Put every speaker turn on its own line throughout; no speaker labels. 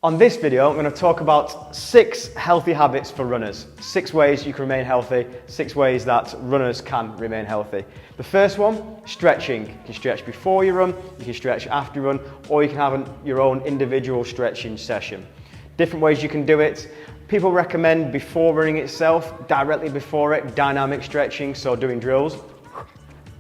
On this video, I'm going to talk about 6 healthy habits for runners. 6 ways you can remain healthy, 6 ways that runners can remain healthy. The first one, stretching. You can stretch before you run, you can stretch after you run, or you can have your own individual stretching session. Different ways you can do it. People recommend before running itself, directly before it, dynamic stretching, so doing drills,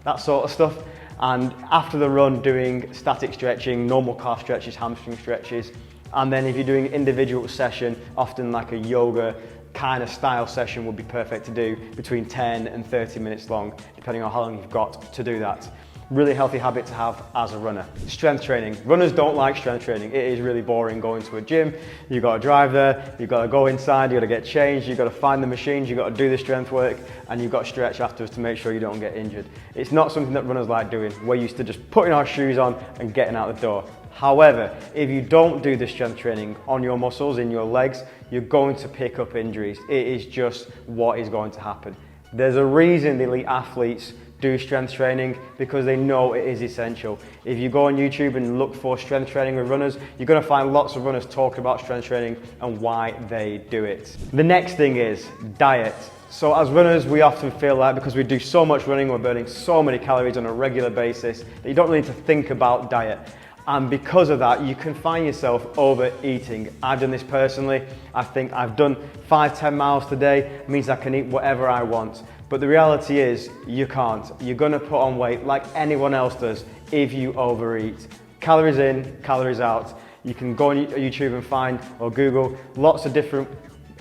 that sort of stuff. And after the run, doing static stretching, normal calf stretches, hamstring stretches. And then if you're doing an individual session, often like a yoga kind of style session would be perfect to do between 10 and 30 minutes long, depending on how long you've got to do that. Really healthy habit to have as a runner. Strength training. Runners don't like strength training. It is really boring going to a gym. You've got to drive there, you've got to go inside, you've got to get changed, you've got to find the machines, you've got to do the strength work, and you've got to stretch afterwards to make sure you don't get injured. It's not something that runners like doing. We're used to just putting our shoes on and getting out the door. However, if you don't do the strength training on your muscles, in your legs, you're going to pick up injuries. It is just what is going to happen. There's a reason the elite athletes do strength training, because they know it is essential. If you go on YouTube and look for strength training with runners, you're going to find lots of runners talking about strength training and why they do it. The next thing is diet. So as runners, we often feel like because we do so much running, we're burning so many calories on a regular basis that you don't really need to think about diet. And because of that, you can find yourself overeating. I've done this personally. I think I've done 5-10 miles today. It means I can eat whatever I want. But the reality is, you can't. You're gonna put on weight like anyone else does if you overeat. Calories in, calories out. You can go on YouTube and find, or Google, lots of different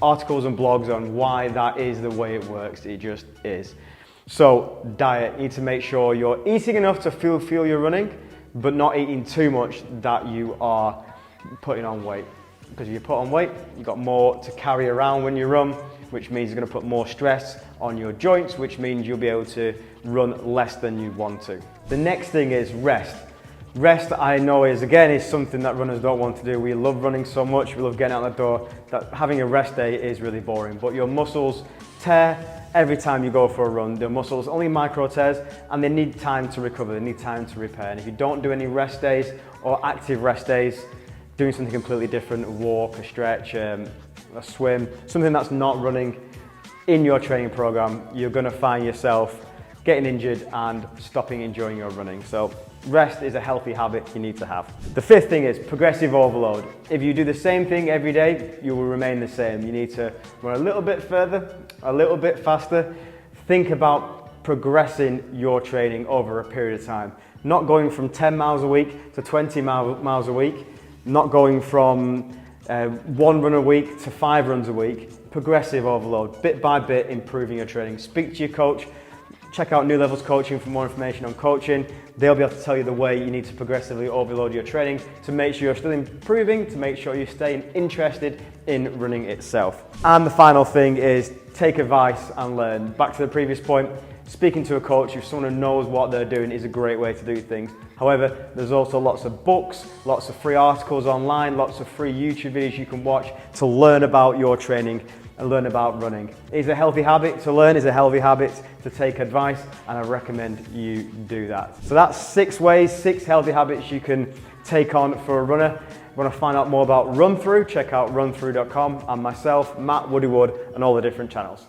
articles and blogs on why that is the way it works. It just is. So, diet. You need to make sure you're eating enough to feel you're running, but not eating too much that you are putting on weight. Because if you put on weight, you've got more to carry around when you run, which means you're going to put more stress on your joints, which means you'll be able to run less than you want to. The next thing is rest. Rest, I know, is something that runners don't want to do. We love running so much, we love getting out the door, that having a rest day is really boring. But your muscles tear every time you go for a run. The muscles only micro tears, and they need time to recover, they need time to repair. And if you don't do any rest days or active rest days, doing something completely different, a walk, a stretch, a swim, something that's not running in your training program, you're going to find yourself getting injured and stopping enjoying your running. So rest is a healthy habit you need to have. The 5th thing is progressive overload. If you do the same thing every day, you will remain the same. You need to run a little bit further, a little bit faster. Think about progressing your training over a period of time. Not going from 10 miles a week to 20 miles a week. Not going from 1 run a week to 5 runs a week. Progressive overload, bit by bit, improving your training. Speak to your coach. Check out New Levels Coaching for more information on coaching. They'll be able to tell you the way you need to progressively overload your training to make sure you're still improving, to make sure you're staying interested in running itself. And the final thing is take advice and learn. Back to the previous point, speaking to a coach, if someone who knows what they're doing, is a great way to do things. However, there's also lots of books, lots of free articles online, lots of free YouTube videos you can watch to learn about your training and learn about running. It's a healthy habit to learn, it's a healthy habit to take advice, and I recommend you do that. So that's 6 ways, 6 healthy habits you can take on for a runner. If you want to find out more about Run Through, check out runthrough.com, and myself, Matt Woodywood, and all the different channels.